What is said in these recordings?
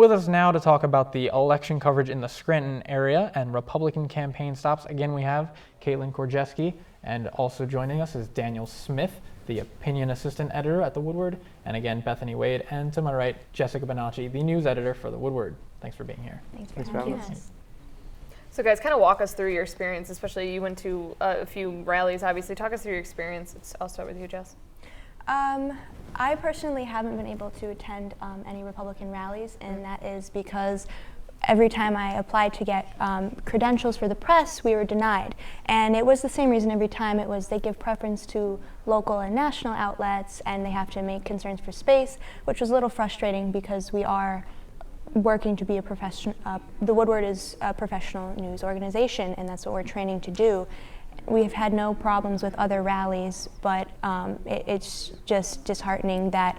With us now to talk about the election coverage in the Scranton area and Republican campaign stops, again we have Caitlin Korjeski, and also joining us is Daniel Smith, the opinion assistant editor at the Woodward, and again Bethany Wade, and to my right, Jessica Bonacci, the news editor for the Woodward. Thanks for being here. Thanks for having us. So guys, kind of walk us through your experience, especially you went to a few rallies, obviously. Talk us through your experience. I'll start with you, Jess. I personally haven't been able to attend any Republican rallies, and that is because every time I applied to get credentials for the press, we were denied. And it was the same reason every time. It was they give preference to local and national outlets, and they have to make concerns for space, which was a little frustrating because we are working to be a professional. The Woodward is a professional news organization, and that's what we're training to do. We've had no problems with other rallies, but it's just disheartening that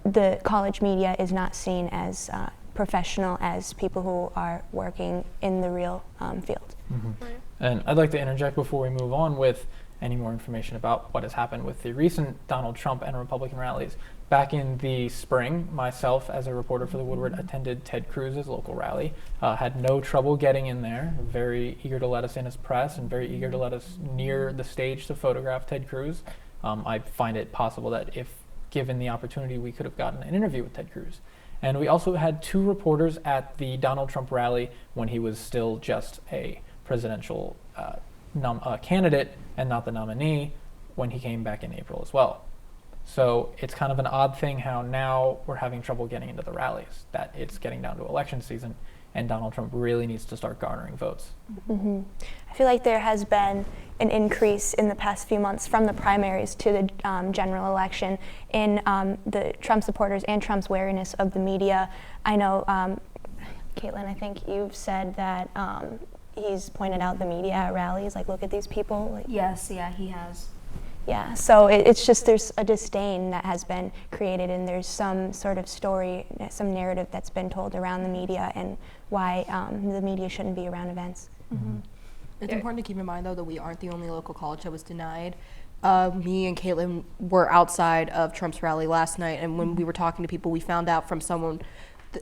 the college media is not seen as professional as people who are working in the real field. Mm-hmm. And I'd like to interject before we move on with any more information about what has happened with the recent Donald Trump and Republican rallies. Back in the spring, myself as a reporter for the Woodward attended Ted Cruz's local rally, had no trouble getting in there, very eager to let us in as press and very eager to let us near the stage to photograph Ted Cruz. I find it possible that if given the opportunity, we could have gotten an interview with Ted Cruz. And we also had two reporters at the Donald Trump rally when he was still just a presidential candidate and not the nominee, when he came back in April as well. So it's kind of an odd thing how now we're having trouble getting into the rallies, that it's getting down to election season and Donald Trump really needs to start garnering votes. Mm-hmm. I feel like there has been an increase in the past few months from the primaries to the general election in the Trump supporters and Trump's wariness of the media. I know, Caitlin, I think you've said that he's pointed out the media at rallies, like, look at these people. Like, yes, yeah, he has. Yeah, so it's just there's a disdain that has been created, and there's some sort of story, some narrative that's been told around the media and why the media shouldn't be around events. Mm-hmm. It's important to keep in mind, though, that we aren't the only local college that was denied. Me and Caitlin were outside of Trump's rally last night, and when we were talking to people, we found out from someone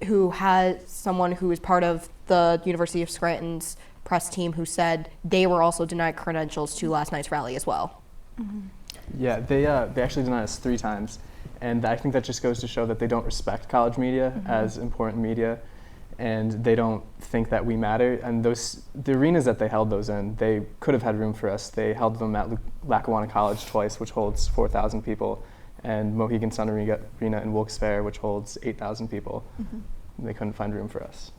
who is part of the University of Scranton's press team who said they were also denied credentials to last night's rally as well. Mm-hmm. Yeah, they actually denied us 3 times, and I think that just goes to show that they don't respect college media as important media, and they don't think that we matter. And the arenas that they held those in, they could have had room for us. They held them at Lackawanna College twice, which holds 4,000 people, and Mohegan Sun Arena in Wilkes-Barre, which holds 8,000 people. They couldn't find room for us.